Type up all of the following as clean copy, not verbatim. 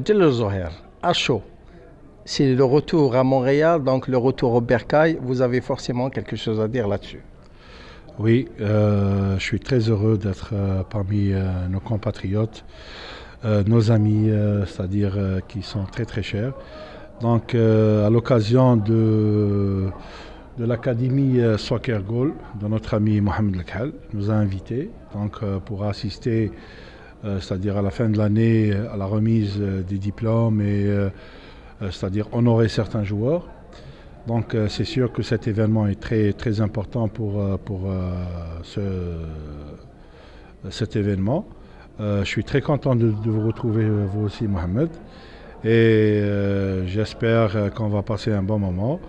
Djel Zoher, à chaud. C'est le retour à Montréal, donc le retour au Bercail. Vous avez forcément quelque chose à dire là-dessus. Oui, je suis très heureux d'être parmi nos compatriotes, nos amis, c'est-à-dire qui sont très très chers. Donc, à l'occasion de l'Académie Soccer Goal de notre ami Mohamed Lekhal, nous a invités donc, pour assister, c'est-à-dire à la fin de l'année, à la remise des diplômes et c'est-à-dire honorer certains joueurs. Donc c'est sûr que cet événement est très, très important pour cet événement. Je suis très content de vous retrouver, vous aussi, Mohamed. Et j'espère qu'on va passer un bon moment.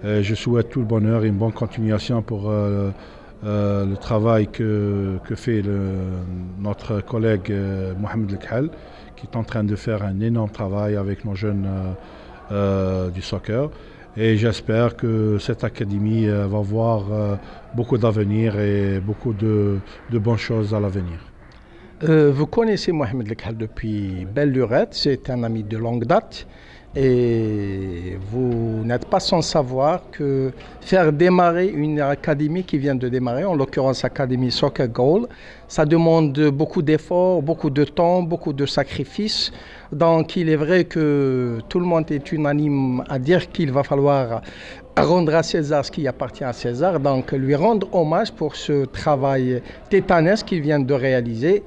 Je souhaite tout le bonheur et une bonne continuation pour le travail que fait notre collègue Mohamed Lekhal, qui est en train de faire un énorme travail avec nos jeunes du soccer. Et j'espère que cette académie va voir beaucoup d'avenir et beaucoup de bonnes choses à l'avenir. Vous connaissez Mohamed Lekhal depuis belle lurette, c'est un ami de longue date. Et vous n'êtes pas sans savoir que faire démarrer une académie qui vient de démarrer, en l'occurrence Académie Soccer Goal, ça demande beaucoup d'efforts, beaucoup de temps, beaucoup de sacrifices. Donc il est vrai que tout le monde est unanime à dire qu'il va falloir rendre à César ce qui appartient à César, donc lui rendre hommage pour ce travail tétanesque qu'il vient de réaliser.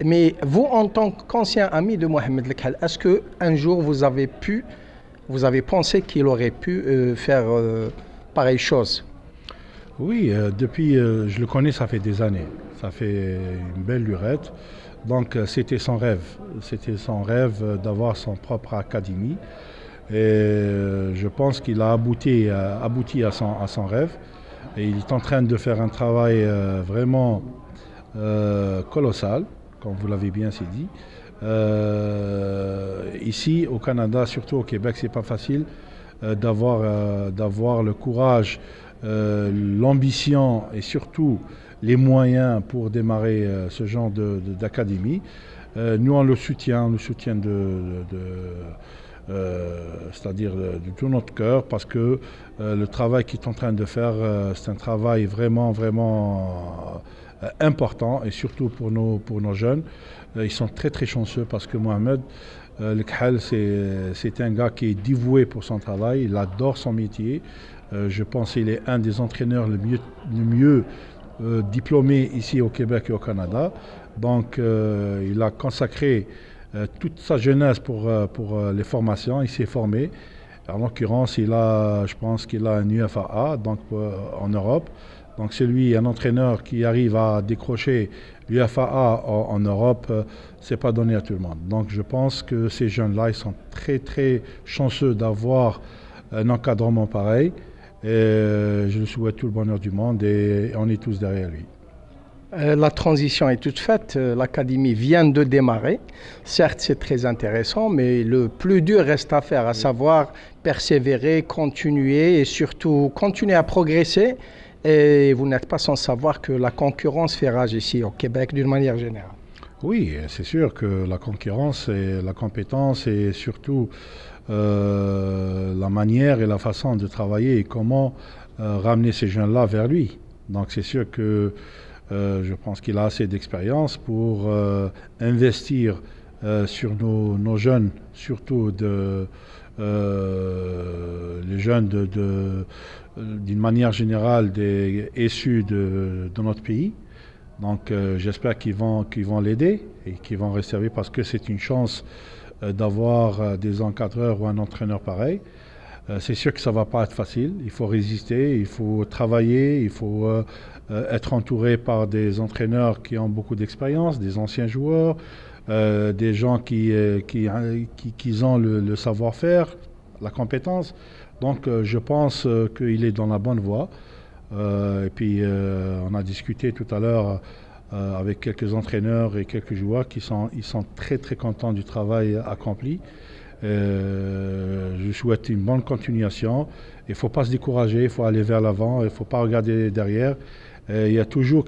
Mais vous, en tant qu'ancien ami de Mohamed Lekhal, est-ce qu'un jour vous avez pensé qu'il aurait pu faire pareille chose? Oui, depuis, je le connais, ça fait des années. Ça fait une belle lurette. Donc c'était son rêve. C'était son rêve d'avoir son propre académie. Et je pense qu'il a abouti à son rêve. Et il est en train de faire un travail vraiment colossal, comme vous l'avez bien dit. Ici, au Canada, surtout au Québec, c'est pas facile d'avoir le courage, l'ambition et surtout les moyens pour démarrer ce genre d'académie. Nous, on le soutient c'est-à-dire de tout notre cœur, parce que le travail qu'il est en train de faire, c'est un travail vraiment, vraiment important, et surtout pour nos jeunes. Ils sont très, très chanceux parce que Mohamed Lekhal, c'est un gars qui est dévoué pour son travail, il adore son métier. Je pense qu'il est un des entraîneurs le mieux diplômé ici au Québec et au Canada. Donc il a consacré toute sa jeunesse pour les formations. Il s'est formé. En l'occurrence, je pense qu'il a un UFAA donc, en Europe. Donc c'est lui, un entraîneur qui arrive à décrocher l'UFAA en Europe, c'est pas donné à tout le monde. Donc je pense que ces jeunes-là, ils sont très très chanceux d'avoir un encadrement pareil. Et je lui souhaite tout le bonheur du monde et on est tous derrière lui. La transition est toute faite, l'académie vient de démarrer. Certes, c'est très intéressant, mais le plus dur reste à faire, à savoir persévérer, continuer et surtout continuer à progresser. Et vous n'êtes pas sans savoir que la concurrence fait rage ici au Québec d'une manière générale. Oui, c'est sûr que la concurrence et la compétence et surtout la manière et la façon de travailler et comment ramener ces jeunes-là vers lui. Donc c'est sûr que je pense qu'il a assez d'expérience pour investir sur nos jeunes, surtout les jeunes d'une manière générale issus de notre pays. Donc j'espère qu'ils vont l'aider et qu'ils vont rester parce que c'est une chance d'avoir des encadreurs ou un entraîneur pareil. C'est sûr que ça ne va pas être facile, il faut résister, il faut travailler, il faut être entouré par des entraîneurs qui ont beaucoup d'expérience, des anciens joueurs, des gens qui ont le savoir-faire, la compétence. Donc je pense qu'il est dans la bonne voie. Et puis on a discuté tout à l'heure avec quelques entraîneurs et quelques joueurs ils sont très très contents du travail accompli. Je souhaite une bonne continuation. Il ne faut pas se décourager, il faut aller vers l'avant, il ne faut pas regarder derrière. Il y a toujours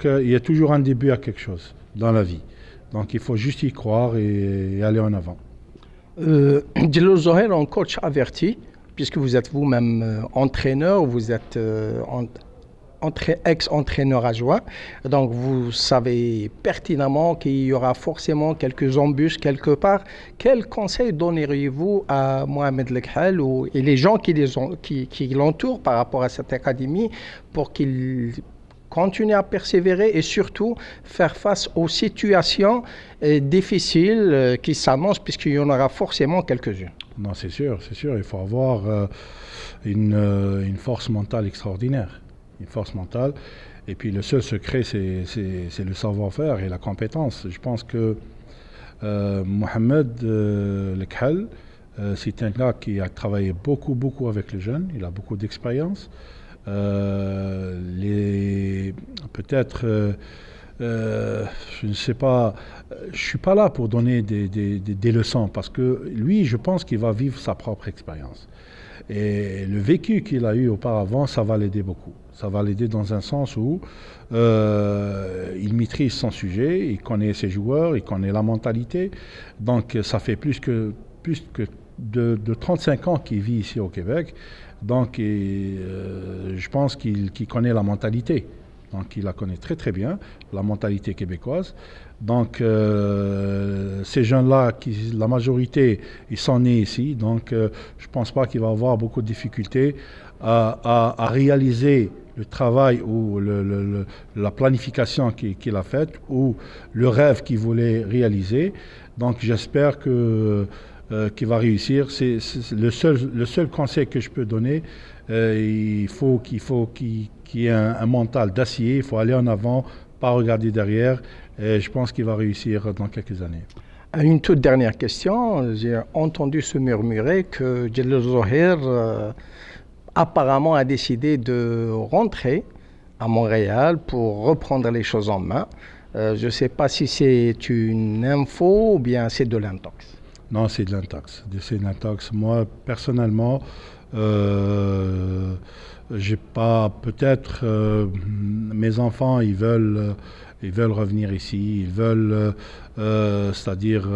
un début à quelque chose dans la vie. Donc il faut juste y croire et aller en avant. Djellal Zoher, un coach averti, puisque vous êtes vous-même entraîneur, vous êtes ex-entraîneur adjoint, donc vous savez pertinemment qu'il y aura forcément quelques embûches quelque part. Quel conseil donneriez-vous à Mohamed Lekhal et les gens qui l'entourent par rapport à cette académie pour qu'ils continuent à persévérer et surtout faire face aux situations difficiles qui s'annoncent, puisqu'il y en aura forcément quelques-unes? Non, c'est sûr, il faut avoir une force mentale extraordinaire. Une force mentale. Et puis le seul secret, c'est le savoir-faire et la compétence. Je pense que Mohamed Lekhal, c'est un gars qui a travaillé beaucoup avec les jeunes. Il a beaucoup d'expérience. Peut-être, je ne sais pas, je suis pas là pour donner des leçons parce que lui, je pense qu'il va vivre sa propre expérience. Et le vécu qu'il a eu auparavant, ça va l'aider beaucoup. Ça va l'aider dans un sens où il maîtrise son sujet, il connaît ses joueurs, il connaît la mentalité. Donc ça fait plus que de 35 ans qu'il vit ici au Québec. Donc je pense qu'il connaît la mentalité. Donc il la connaît très bien, la mentalité québécoise. Donc ces jeunes-là, la majorité, ils sont nés ici. Donc je ne pense pas qu'il va avoir beaucoup de difficultés à réaliser le travail ou la planification qu'il a faite ou le rêve qu'il voulait réaliser. Donc j'espère qu'il va réussir. C'est le seul conseil que je peux donner. Il faut qu'il y ait un mental d'acier. Il faut aller en avant, pas regarder derrière. Et je pense qu'il va réussir dans quelques années. Une toute dernière question. J'ai entendu se murmurer que Djellal Zoher apparemment a décidé de rentrer à Montréal pour reprendre les choses en main. Je ne sais pas si c'est une info ou bien c'est de l'intox. Non, c'est de l'intox. C'est de l'intox. Moi, personnellement, j'ai pas. Peut-être mes enfants, ils veulent revenir ici. Ils veulent, c'est-à-dire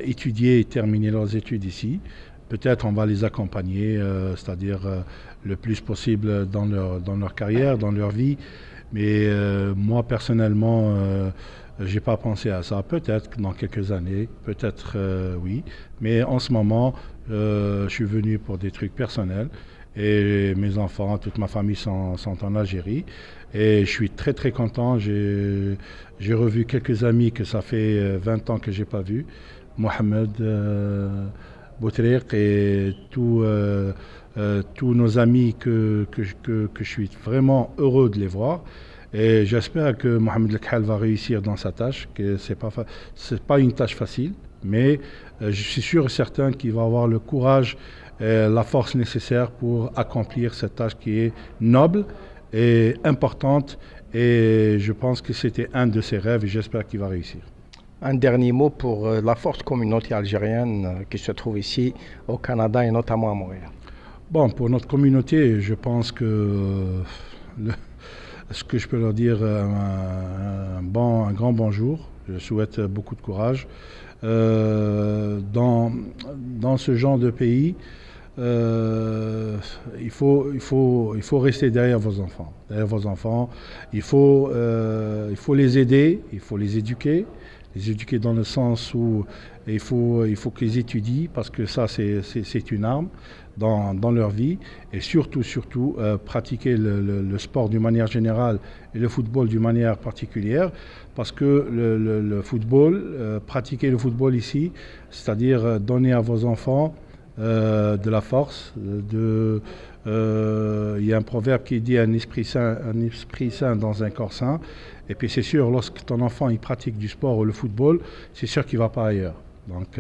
étudier et terminer leurs études ici. Peut-être on va les accompagner, c'est-à-dire le plus possible dans leur carrière, dans leur vie. Mais moi, personnellement, j'ai pas pensé à ça. Peut-être dans quelques années, peut-être oui. Mais en ce moment, je suis venu pour des trucs personnels. Et mes enfants, toute ma famille sont en Algérie. Et je suis très content. J'ai revu quelques amis que ça fait 20 ans que j'ai pas vu. Mohamed Boutreq et tous nos amis que je suis vraiment heureux de les voir. Et j'espère que Mohamed Lekhal va réussir dans sa tâche, que c'est pas une tâche facile, mais je suis sûr et certain qu'il va avoir le courage et la force nécessaire pour accomplir cette tâche qui est noble et importante. Et je pense que c'était un de ses rêves et j'espère qu'il va réussir. Un dernier mot pour la forte communauté algérienne qui se trouve ici au Canada et notamment à Montréal. Bon, pour notre communauté, je pense que ce que je peux leur dire, un grand bonjour. Je souhaite beaucoup de courage. Dans ce genre de pays, il faut rester derrière vos enfants. Il faut les aider, il faut les éduquer dans le sens où il faut qu'ils étudient parce que ça c'est une arme dans leur vie et surtout pratiquer le sport d'une manière générale et le football d'une manière particulière parce que le football, pratiquer le football ici, c'est-à-dire donner à vos enfants de la force, il y a un proverbe qui dit un esprit sain dans un corps sain. Et puis c'est sûr, lorsque ton enfant il pratique du sport ou le football, c'est sûr qu'il ne va pas ailleurs. Donc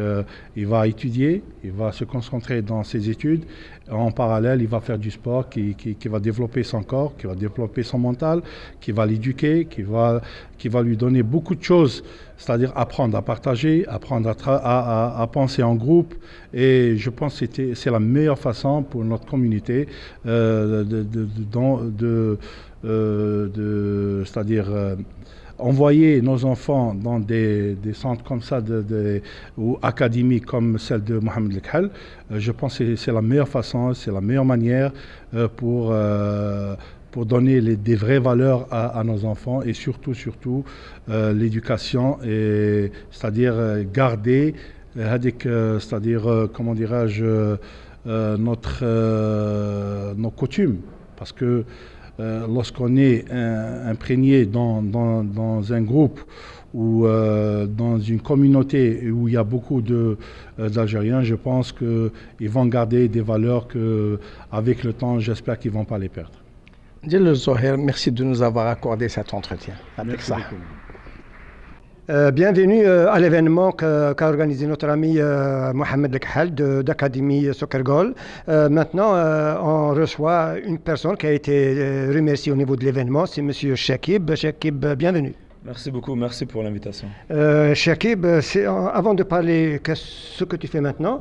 il va étudier, il va se concentrer dans ses études. En parallèle, il va faire du sport qui va développer son corps, qui va développer son mental, qui va l'éduquer, qui va lui donner beaucoup de choses, c'est-à-dire apprendre à partager, apprendre à penser en groupe. Et je pense que c'est la meilleure façon pour notre communauté c'est-à-dire envoyer nos enfants dans des centres comme ça ou académies comme celle de Mohamed Lekhal, je pense que c'est la meilleure façon, c'est la meilleure manière pour donner des vraies valeurs à nos enfants et surtout l'éducation, c'est-à-dire garder, c'est-à-dire, comment dirais-je, nos coutumes. Parce que lorsqu'on est imprégné dans un groupe ou dans une communauté où il y a beaucoup d'Algériens, je pense qu'ils vont garder des valeurs qu'avec le temps, j'espère qu'ils ne vont pas les perdre. Djellal Zoher, merci de nous avoir accordé cet entretien. Merci beaucoup. Bienvenue à l'événement qu'a organisé notre ami Mohamed Lekhal d'Académie Soccer Goal. Maintenant, on reçoit une personne qui a été remerciée au niveau de l'événement, c'est Monsieur Chakib. Chakib, bienvenue. Merci beaucoup, merci pour l'invitation. Chakib, avant de parler de ce que tu fais maintenant,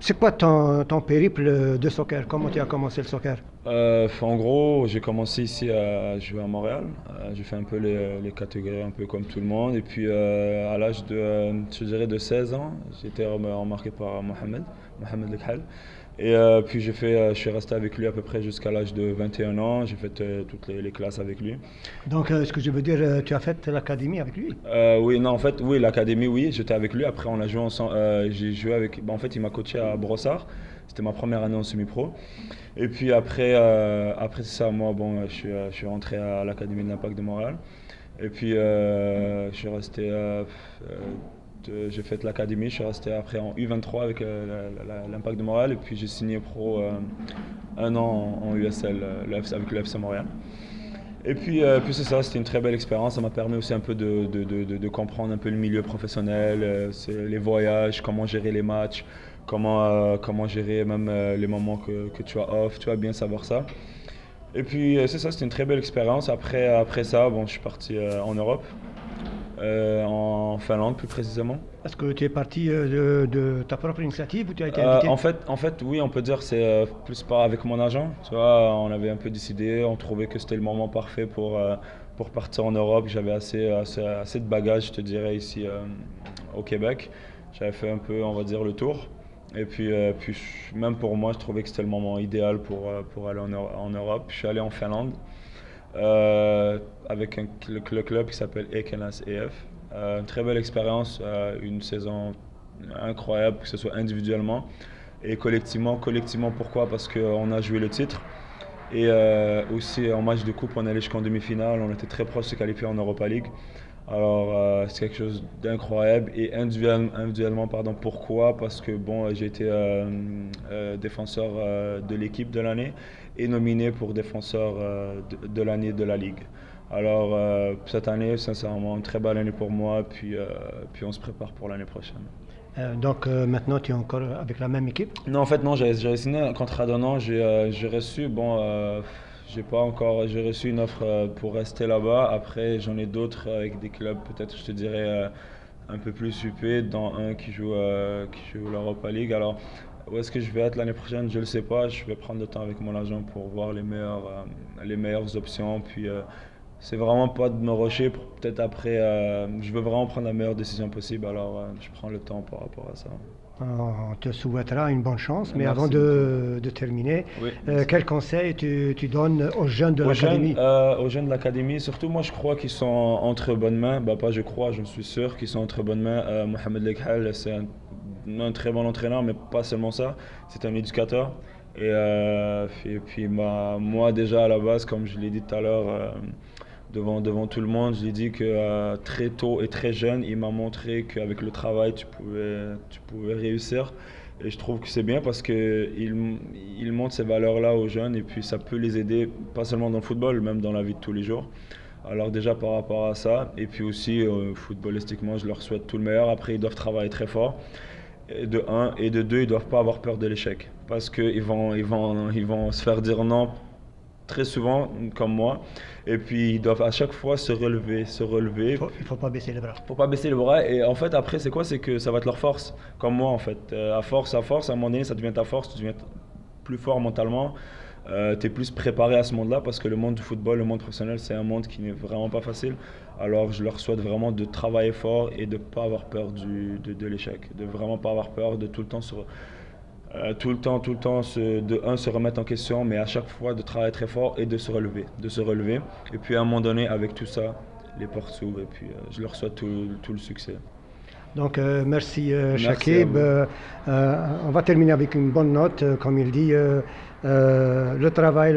c'est quoi ton périple de soccer? Comment tu as commencé le soccer? En gros, j'ai commencé ici à jouer à Montréal. J'ai fait un peu les catégories, un peu comme tout le monde. Et puis à l'âge je dirais de 16 ans, j'ai été remarqué par Mohamed Lekhal. Et puis je suis resté avec lui à peu près jusqu'à l'âge de 21 ans. J'ai fait toutes les classes avec lui. Donc, ce que je veux dire, tu as fait l'académie avec lui? Oui, non, en fait, oui, l'académie, oui, j'étais avec lui. Après, on a joué ensemble. J'ai joué avec. En fait, il m'a coaché à Brossard. C'était ma première année en semi-pro. Et puis après c'est ça, moi, bon, je suis rentré à l'Académie de l'Impact de Montréal. Et puis je suis resté. J'ai fait l'académie, je suis resté après en U23 avec l'Impact de Montréal. Et puis j'ai signé pro un an en USL avec le FC Montréal. Et puis c'est ça, c'était une très belle expérience. Ça m'a permis aussi un peu de comprendre un peu le milieu professionnel, les voyages, comment gérer les matchs, comment gérer même les moments que tu as off, tu vas bien savoir ça. Et puis c'est ça, c'était une très belle expérience. Après ça, bon, je suis parti en Europe, en Finlande plus précisément. Est-ce que tu es parti de ta propre initiative ou tu as été invité? En fait, oui, on peut dire que c'est plus pas avec mon agent. Tu vois, on avait un peu décidé, on trouvait que c'était le moment parfait pour partir en Europe. J'avais assez de bagages, je te dirais, ici au Québec. J'avais fait un peu, on va dire, le tour. Et puis même pour moi, je trouvais que c'était le moment idéal pour aller en Europe. Je suis allé en Finlande avec le club qui s'appelle Ekenas EF. Une très belle expérience, une saison incroyable, que ce soit individuellement et collectivement. Collectivement, pourquoi? Parce qu'on a joué le titre. Et aussi en match de coupe, on est allé jusqu'en demi-finale. On était très proche de se qualifier en Europa League. Alors c'est quelque chose d'incroyable. Et individuellement, pourquoi? Parce que bon, j'ai été défenseur de l'équipe de l'année et nominé pour défenseur de l'année de la Ligue. Alors cette année, sincèrement, une très belle année pour moi, puis on se prépare pour l'année prochaine. Donc maintenant, tu es encore avec la même équipe? Non, en fait, non, j'avais signé un contrat d'un an, j'ai reçu, j'ai reçu une offre pour rester là-bas. Après, j'en ai d'autres avec des clubs, peut-être, je te dirais, un peu plus huppés, dont un qui joue l'Europa League. Alors, où est-ce que je vais être l'année prochaine? Je ne le sais pas, je vais prendre le temps avec mon agent pour voir les meilleures options, puis c'est vraiment pas de me rusher pour peut-être après. Je veux vraiment prendre la meilleure décision possible, alors je prends le temps par rapport à ça. On te souhaitera une bonne chance, mais Merci avant de terminer, oui, quel conseil tu donnes aux jeunes de l'académie? Aux jeunes de l'académie, surtout moi je crois qu'ils sont entre bonnes mains. Pas je crois, je suis sûr qu'ils sont entre bonnes mains. Mohamed Lekhal, c'est un très bon entraîneur, mais pas seulement ça, c'est un éducateur. Et puis moi déjà à la base, comme je l'ai dit tout à l'heure, devant tout le monde, je lui ai dit que très tôt et très jeune, il m'a montré qu'avec le travail, tu pouvais réussir. Et je trouve que c'est bien parce qu'il montre ces valeurs-là aux jeunes et puis ça peut les aider, pas seulement dans le football, même dans la vie de tous les jours. Alors déjà par rapport à ça, et puis aussi footballistiquement, je leur souhaite tout le meilleur. Après, ils doivent travailler très fort, de un, et de deux, ils ne doivent pas avoir peur de l'échec. Parce qu'ils vont se faire dire non très souvent, comme moi. Et puis, ils doivent à chaque fois se relever. Il ne faut pas baisser les bras. Il ne faut pas baisser les bras. Et en fait, après, c'est quoi? C'est que ça va être leur force. Comme moi, en fait. À force, à un moment donné, ça devient ta force. Tu deviens plus fort mentalement. tu es plus préparé à ce monde-là parce que le monde du football, le monde professionnel, c'est un monde qui n'est vraiment pas facile. Alors je leur souhaite vraiment de travailler fort et de ne pas avoir peur de l'échec, de vraiment pas avoir peur de tout le temps se remettre en question, mais à chaque fois de travailler très fort et de se relever. Et puis à un moment donné, avec tout ça, les portes s'ouvrent et puis je leur souhaite tout le succès. Donc, merci, Merci Chakib. à On va terminer avec une bonne note, comme il dit. Le travail,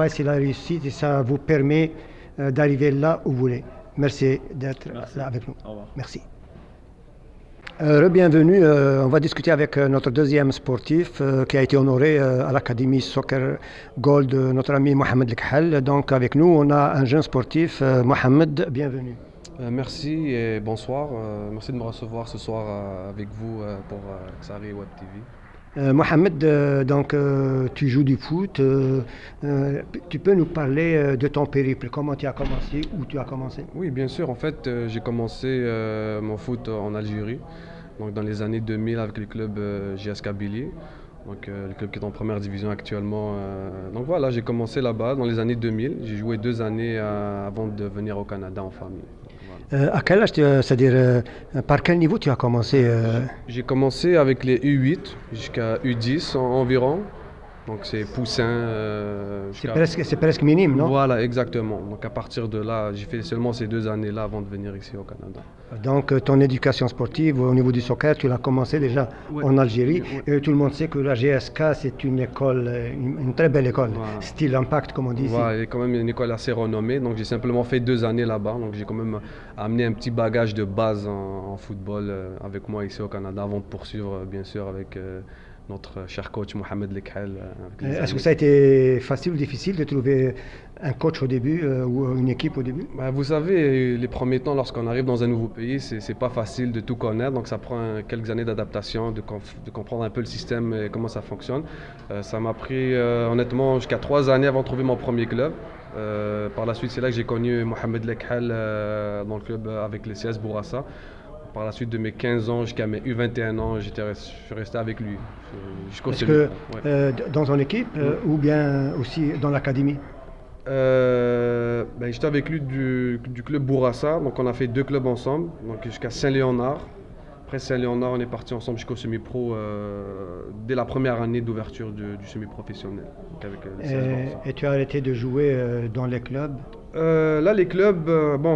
c'est la réussite et ça vous permet d'arriver là où vous voulez. Merci d'être là avec nous. Au revoir. Merci. Bienvenue. On va discuter avec notre deuxième sportif qui a été honoré à l'Académie Soccer Gold, notre ami Mohamed Lekhal. Donc, avec nous, on a un jeune sportif, Mohamed. Bienvenue. Merci et bonsoir. Merci de me recevoir ce soir avec vous pour Xari Web TV. Mohamed, donc tu joues du foot. Tu peux nous parler de ton périple, comment tu as commencé, où tu as commencé? Oui, bien sûr. En fait, j'ai commencé mon foot en Algérie, donc dans les années 2000 avec le club JS Kabylie, donc le club qui est en première division actuellement. Donc voilà, j'ai commencé là-bas dans les années 2000. J'ai joué 2 années avant de venir au Canada en famille. À quel âge, c'est-à-dire par quel niveau tu as commencé J'ai commencé avec les U8 jusqu'à U10 environ. Donc c'est poussin. C'est presque minime, non? Voilà, exactement. Donc à partir de là, j'ai fait seulement ces 2 années-là avant de venir ici au Canada. Donc ton éducation sportive au niveau du soccer, tu l'as commencé déjà en Algérie. Et tout le monde sait que la GSK, c'est une école, une très belle école, Voilà. style Impact, comme on dit ici. Voilà, il est quand même une école assez renommée. Donc j'ai simplement fait 2 années là-bas. Donc j'ai quand même amené un petit bagage de base en football avec moi ici au Canada avant de poursuivre, bien sûr, avec notre cher coach Mohamed Lekhal. Est-ce que ça a été facile ou difficile de trouver un coach au début ou une équipe au début? Bah, vous savez, les premiers temps, lorsqu'on arrive dans un nouveau pays, c'est pas facile de tout connaître. Donc ça prend quelques années d'adaptation, de comprendre un peu le système et comment ça fonctionne. Ça m'a pris honnêtement jusqu'à 3 années avant de trouver mon premier club. Par la suite, c'est là que j'ai connu Mohamed Lekhal dans le club avec les CS Bourassa. Par la suite de mes 15 ans jusqu'à mes U21 ans, je suis resté avec lui jusqu'au Est-ce CELU. que dans ton équipe ou bien aussi dans l'académie? J'étais avec lui du club Bourassa, donc on a fait 2 clubs ensemble, donc jusqu'à Saint-Léonard. Après Saint-Léonard, on est parti ensemble jusqu'au semi-pro dès la première année d'ouverture du semi-professionnel. Donc avec les CS Bourassa. Et tu as arrêté de jouer dans les clubs? Là, les clubs,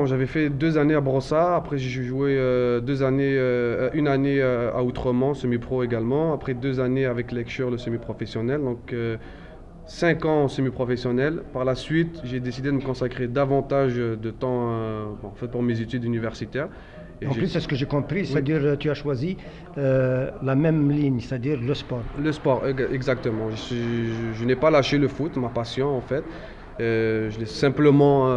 j'avais fait 2 années à Brossard. Après, j'ai joué 2 années, une année à Outremont, semi-pro également. Après 2 années avec Lecture, le semi-professionnel. Donc 5 ans en semi-professionnel. Par la suite, j'ai décidé de me consacrer davantage de temps pour mes études universitaires. Et En plus, c'est ce que j'ai compris, c'est-à-dire tu as choisi la même ligne, c'est-à-dire le sport. Le sport, exactement. Je n'ai pas lâché le foot, ma passion en fait. Je l'ai simplement,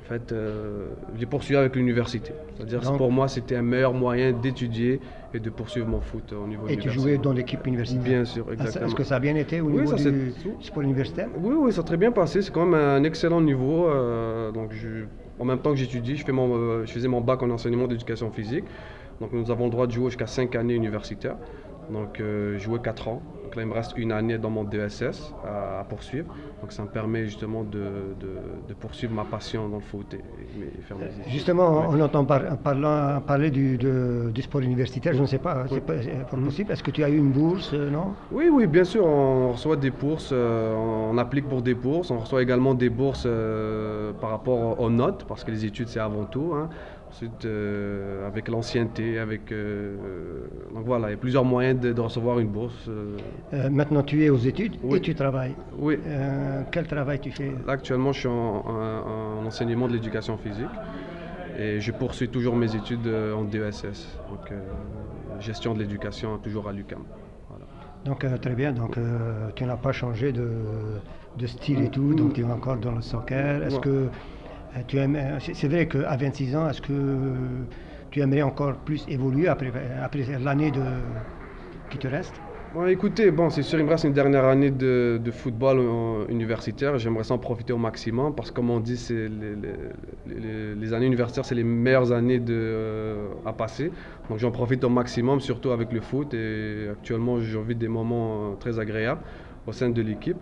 je l'ai poursuivi avec l'université. C'est-à-dire que pour moi, c'était un meilleur moyen d'étudier et de poursuivre mon foot au niveau Et tu universitaire. jouais dans l'équipe universitaire? Bien sûr, exactement. Est-ce que ça a bien été au Oui, niveau ça du sport universitaire? Oui, ça a très bien passé. C'est quand même un excellent niveau. En même temps que j'étudie, je faisais mon bac en enseignement d'éducation physique. Donc nous avons le droit de jouer jusqu'à 5 années universitaires. Donc je jouais 4 ans. Donc là, il me reste une année dans mon DSS à poursuivre. Donc ça me permet justement de poursuivre ma passion dans le foot et faire mes études. Justement, on entend parler du sport universitaire, je ne sais pas, c'est pas possible. Est-ce que tu as eu une bourse, non? Oui, bien sûr, on reçoit des bourses, on applique pour des bourses, on reçoit également des bourses par rapport aux notes, parce que les études c'est avant tout. Hein. Ensuite, avec l'ancienneté, donc voilà, il y a plusieurs moyens de recevoir une bourse. Maintenant, tu es aux études et tu travailles. Oui. Quel travail tu fais? Là, actuellement, je suis en enseignement de l'éducation physique et je poursuis toujours mes études en DESS, donc gestion de l'éducation, toujours à l'UQAM. Voilà. Donc, très bien, donc tu n'as pas changé de style et tout, donc tu es encore dans le soccer. Est-ce que tu aimes, c'est vrai qu'à 26 ans, est-ce que tu aimerais encore plus évoluer après l'année qui te reste? Bon, écoutez, c'est sûr, il me reste une dernière année de football universitaire. J'aimerais s'en profiter au maximum parce que, comme on dit, les années universitaires, c'est les meilleures années à passer. Donc j'en profite au maximum, surtout avec le foot. Et actuellement, je vis des moments très agréables. au sein de l'équipe.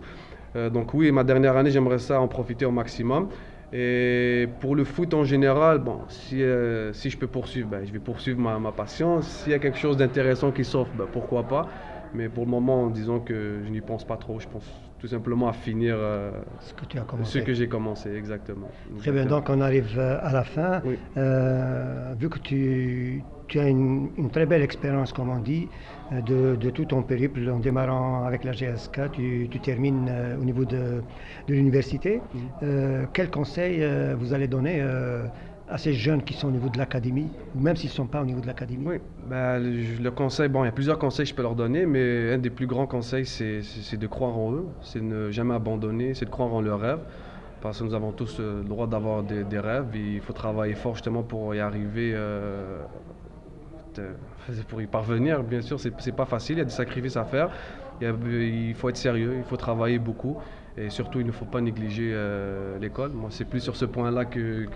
Donc oui, ma dernière année, j'aimerais ça en profiter au maximum. Et pour le foot en général, bon, si je peux poursuivre, je vais poursuivre ma passion. S'il y a quelque chose d'intéressant qui s'offre, pourquoi pas. Mais pour le moment, disons que je n'y pense pas trop. Je pense tout simplement à finir Ce que tu as commencé. ce que j'ai commencé, exactement. Très bien, donc on arrive à la fin. Oui. Vu que tu as une très belle expérience, comme on dit, de tout ton périple, en démarrant avec la GSK, tu termines au niveau de l'université. Quel conseil vous allez donner à ces jeunes qui sont au niveau de l'académie, ou même s'ils ne sont pas au niveau de l'académie? Oui, le conseil, bon, il y a plusieurs conseils que je peux leur donner, mais un des plus grands conseils, c'est de croire en eux, c'est de ne jamais abandonner, c'est de croire en leurs rêves, parce que nous avons tous le droit d'avoir des rêves, et il faut travailler fort justement pour y arriver, pour y parvenir. Bien sûr, c'est pas facile, il y a des sacrifices à faire, il faut être sérieux, il faut travailler beaucoup. Et surtout, il ne faut pas négliger l'école. Moi, c'est plus sur ce point-là que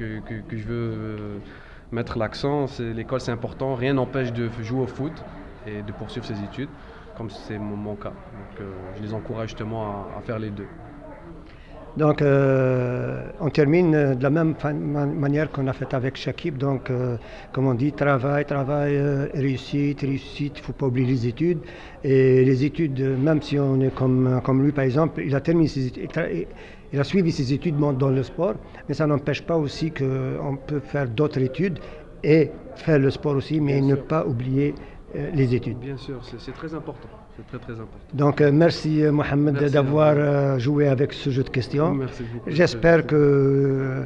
je veux mettre l'accent. L'école, c'est important. Rien n'empêche de jouer au foot et de poursuivre ses études, comme c'est mon cas. Donc, je les encourage justement à faire les deux. Donc, on termine de la même manière qu'on a fait avec Shakib. Donc, comme on dit, travail, réussite. Il ne faut pas oublier les études. Et les études, même si on est comme lui, par exemple, il a terminé ses études. Il a suivi ses études dans le sport, mais ça n'empêche pas aussi qu'on peut faire d'autres études et faire le sport aussi, mais ne pas oublier les études. Bien sûr, c'est très important. C'est très, très important. Donc, merci Mohamed Merci d'avoir joué avec ce jeu de questions. Merci beaucoup. J'espère que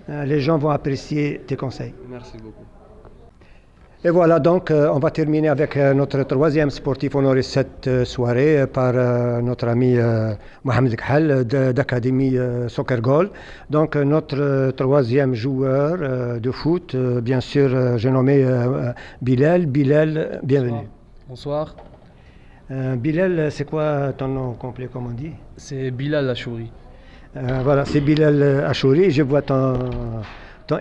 les gens vont apprécier tes conseils. Merci beaucoup. Et voilà, donc on va terminer avec notre troisième sportif honoré cette soirée par notre ami Mohamed Khal d'Académie Soccer Goal. Donc notre troisième joueur de foot, bien sûr, j'ai nommé Bilal. Bilal, bienvenue. Bonsoir. Bilal, c'est quoi ton nom complet, comme on dit? C'est Bilal Achouri. Voilà, c'est Bilal Achouri. Je vois ton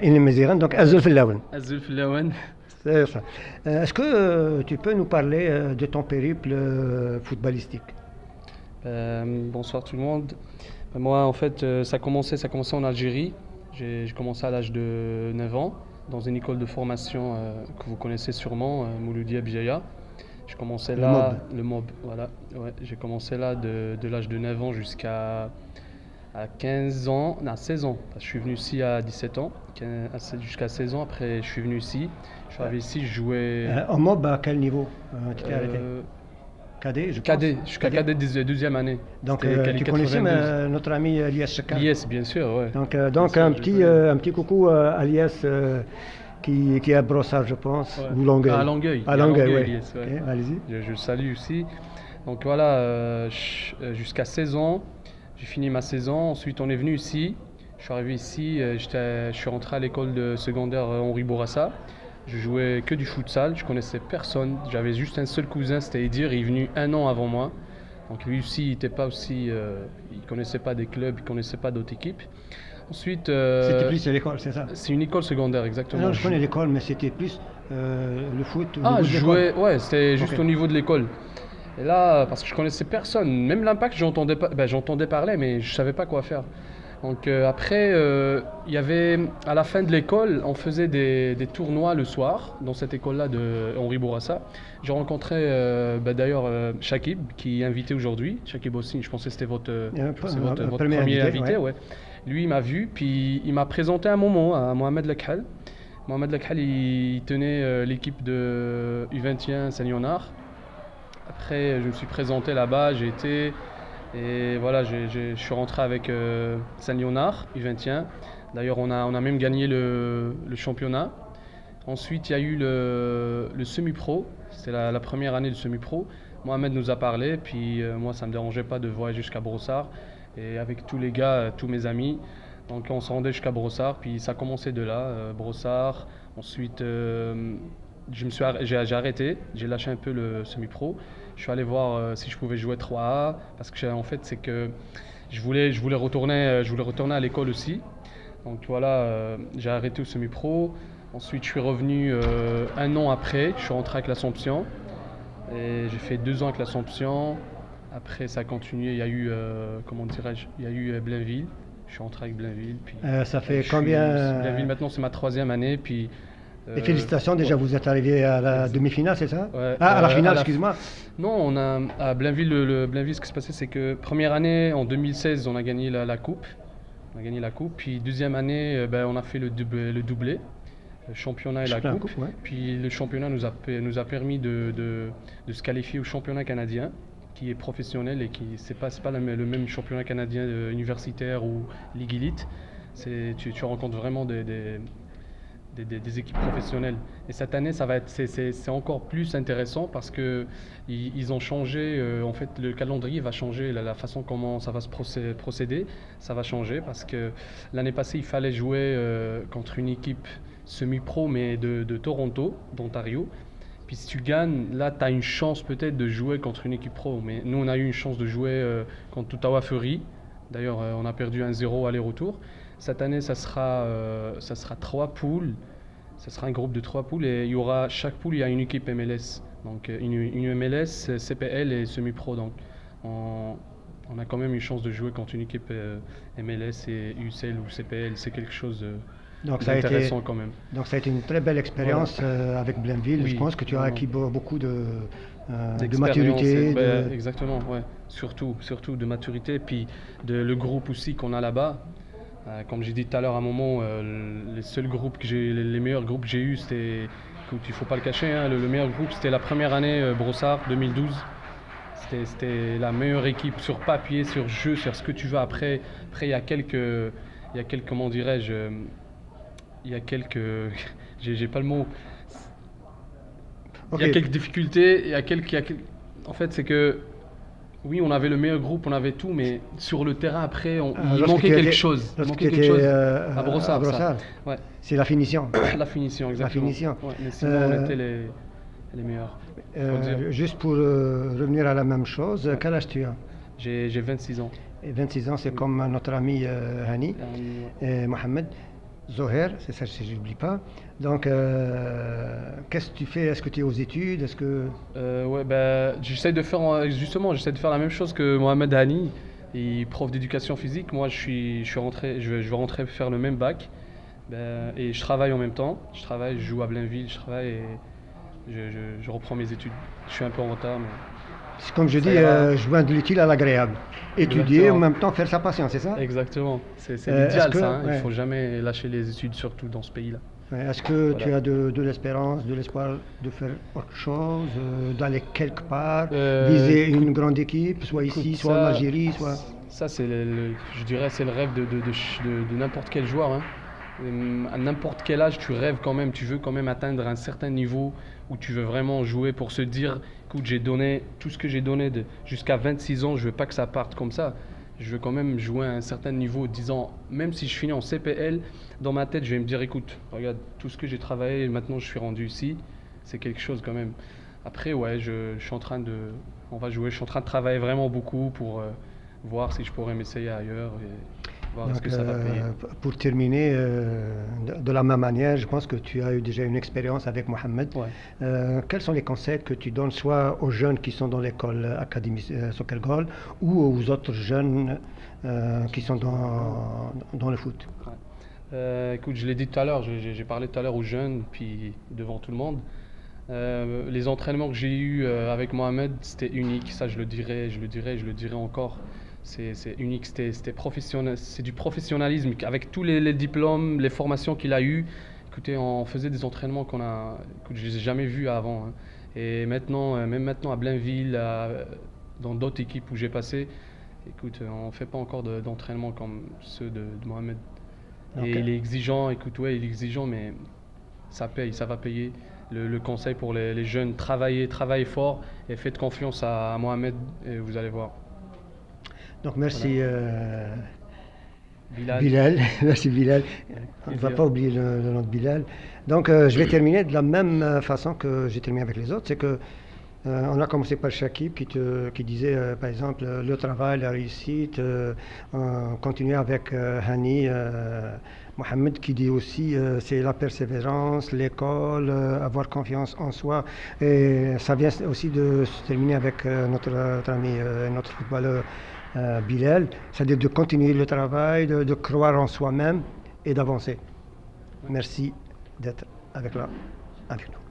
Ilméziran, donc Azul Filaouen. Azul Filaouen. C'est ça. Est-ce que tu peux nous parler de ton périple footballistique? Bonsoir tout le monde. Moi, en fait, ça a commencé en Algérie. J'ai commencé à l'âge de 9 ans dans une école de formation que vous connaissez sûrement, Mouloudi Abjaya. J'ai commencé là, le MOB, voilà. Ouais, j'ai commencé là de l'âge de 9 ans jusqu'à 15 ans, non, 16 ans. Je suis venu ici à 17 ans, jusqu'à 16 ans. Après, je suis venu ici. Je suis arrivé ici, je jouais. En MOB, à quel niveau tu t'es arrêté? Cadet, je pense. Cadet, jusqu'à cadet de deuxième année. Donc, tu connaissais notre ami Alias Chakar? Yes, bien sûr, ouais. Donc un petit coucou à Alias qui est à Brossard, je pense, ouais. Ou Longueuil. À Longueuil. À Longueuil, oui. Yes, ouais. Okay, allez-y. Je le salue aussi. Donc voilà, jusqu'à 16 ans, j'ai fini ma saison. Ensuite, on est venu ici. Je suis arrivé ici, je suis rentré à l'école de secondaire Henri Bourassa. Je jouais que du futsal, je connaissais personne. J'avais juste un seul cousin, c'était Edir, il est venu 1 an avant moi. Donc lui aussi, il n'était pas aussi, il connaissait pas des clubs, il connaissait pas d'autres équipes. Ensuite, c'était plus l'école, c'est ça? C'est une école secondaire, exactement. Non, je connais l'école, mais c'était plus le foot. Je jouais, ouais, c'était juste au niveau de l'école. Et là, parce que je connaissais personne, même l'Impact, j'entendais parler, mais je savais pas quoi faire. Donc après, il y avait, à la fin de l'école, on faisait des tournois le soir, dans cette école-là de Henri Bourassa. J'ai rencontré d'ailleurs Shakib, qui est invité aujourd'hui. Shakib aussi, je pensais que c'était votre premier invité. Ouais. Lui, il m'a vu, puis il m'a présenté un moment à Mohamed Lekhal. Mohamed Lekhal, il tenait l'équipe de U21 Saint-Léonard. Après, je me suis présenté là-bas, j'ai été... Et voilà, je suis rentré avec Saint-Léonard, U21. D'ailleurs, on a même gagné le championnat. Ensuite, il y a eu le semi-pro. C'était la première année du semi-pro. Mohamed nous a parlé, puis moi, ça ne me dérangeait pas de voyager jusqu'à Brossard. Et avec tous les gars, tous mes amis, donc on se rendait jusqu'à Brossard. Puis ça a commencé de là, Brossard. Ensuite, j'ai arrêté, j'ai lâché un peu le semi-pro. Je suis allé voir si je pouvais jouer 3A parce que en fait c'est que je voulais retourner à l'école aussi. Donc voilà, j'ai arrêté au semi-pro. Ensuite je suis revenu 1 an après, je suis rentré avec l'Assomption et j'ai fait 2 ans avec l'Assomption. Après, ça a continué. Il y a eu, comment dirais-je, il y a eu Blainville. Je suis rentré avec Blainville. Puis, Ça fait je combien Blainville, maintenant, c'est ma 3e année. Puis, Et félicitations, déjà vous êtes arrivé à la demi-finale, c'est ça? Ouais, À la finale, excuse-moi. Non, on a, à Blainville, Blainville, ce qui s'est passé, c'est que première année, en 2016, on a gagné la coupe. On a gagné la coupe. Puis deuxième année, on a fait le doublé, le championnat et la Championnat, coupe. ouais. Puis le championnat nous a permis de se qualifier au championnat canadien, qui est professionnel et qui c'est pas le même championnat canadien universitaire ou Ligue Elite. Tu rencontres vraiment des équipes professionnelles. Et cette année, c'est encore plus intéressant parce que ils ont changé. En fait, le calendrier va changer, la façon comment ça va se procéder, ça va changer parce que l'année passée, il fallait jouer contre une équipe semi-pro mais de Toronto, d'Ontario. Puis si tu gagnes, là, tu as une chance peut-être de jouer contre une équipe pro. Mais nous, on a eu une chance de jouer contre Ottawa Fury. D'ailleurs, on a perdu 1-0 aller-retour. Cette année, ça sera 3 poules. Ça sera un groupe de 3 poules et chaque poule, il y a une équipe MLS. Donc une MLS, CPL et semi-pro. Donc on a quand même une chance de jouer contre une équipe MLS et UCL ou CPL. C'est quelque chose d'intéressant quand même. Donc ça a été une très belle expérience avec Blainville. Oui, Je pense que tu as acquis beaucoup de d'expérience, maturité. Exactement, ouais. Surtout de maturité. Et puis le groupe aussi qu'on a là-bas. Comme j'ai dit tout à l'heure, à un moment, les meilleurs groupes que j'ai eus, c'était, écoute, il ne faut pas le cacher, hein, le meilleur groupe, c'était la première année Brossard, 2012. C'était la meilleure équipe sur papier, sur jeu, sur ce que tu veux. Après il y a quelques, comment dirais-je, j'ai pas le mot. Okay. Il y a quelques difficultés, en fait, c'est que oui, on avait le meilleur groupe, on avait tout, mais sur le terrain, après, il manquait quelque chose. Il manquait quelque chose à Brossard. Ouais. C'est la finition. La finition, exactement. La finition. Ouais, mais sinon, on était les meilleurs. Juste pour revenir à la même chose, quel âge tu as? J'ai 26 ans. Et 26 ans, c'est comme notre ami Hani, Mohamed Zoher, c'est ça si je n'oublie pas. Donc, qu'est-ce que tu fais? Est-ce que tu es aux études? Est-ce que... j'essaie de faire la même chose que Mohamed Hani, prof d'éducation physique. Moi, je vais rentrer faire le même bac. Et je travaille en même temps. Je joue à Blainville, je travaille et je reprends mes études. Je suis un peu en retard, mais... C'est comme je dis, joindre l'utile à l'agréable. Étudier, Exactement. en même temps faire sa passion, c'est ça? Exactement. C'est l'idéal, ça. Hein. Ouais. Il ne faut jamais lâcher les études, surtout dans ce pays-là. Ouais. Est-ce que tu as de l'espérance, de l'espoir de faire autre chose, d'aller quelque part, viser une grande équipe, soit ici, soit en Algérie, soit... Ça, je dirais, c'est le rêve de n'importe quel joueur. Hein. À n'importe quel âge, tu rêves quand même, tu veux quand même atteindre un certain niveau où tu veux vraiment jouer pour se dire, écoute, j'ai donné tout ce que j'ai donné jusqu'à 26 ans, je veux pas que ça parte comme ça. Je veux quand même jouer à un certain niveau, 10 ans, même si je finis en CPL, dans ma tête, je vais me dire, écoute, regarde, tout ce que j'ai travaillé, maintenant je suis rendu ici, c'est quelque chose quand même. Après, ouais, je suis en train de travailler vraiment beaucoup pour voir si je pourrais m'essayer ailleurs. Donc, ce que ça va payer. Pour terminer, de la même manière, je pense que tu as eu déjà une expérience avec Mohamed. Ouais. Quels sont les conseils que tu donnes soit aux jeunes qui sont dans l'école Académie Soccer Goal ou aux autres jeunes qui sont dans le foot? Ouais. Écoute, je l'ai dit tout à l'heure, j'ai parlé tout à l'heure aux jeunes, puis devant tout le monde. Les entraînements que j'ai eus avec Mohamed, c'était unique, ça je le dirai encore. C'est unique, c'était professionnel, c'est du professionnalisme. Avec tous les diplômes, les formations qu'il a eues, écoutez, on faisait des entraînements que je n'ai jamais vus avant. Hein. Et maintenant, même maintenant à Blainville, dans d'autres équipes où j'ai passé, écoute, on ne fait pas encore d'entraînement comme ceux de Mohamed. Okay. Et il est exigeant, écoute, ouais, il est exigeant, mais ça paye, ça va payer. Le conseil pour les jeunes, travaillez fort et faites confiance à Mohamed et vous allez voir. Donc merci voilà. Bilal, merci Bilal. On ne va pas oublier le nom de Bilal. Donc je vais terminer de la même façon que j'ai terminé avec les autres, c'est que On a commencé par Shakib qui disait, par exemple, le travail, la réussite. On continue avec Hani Mohamed qui dit aussi c'est la persévérance, l'école, avoir confiance en soi. Et ça vient aussi de se terminer avec notre ami, notre footballeur Bilal, c'est-à-dire de continuer le travail, de croire en soi-même et d'avancer. Merci d'être avec nous.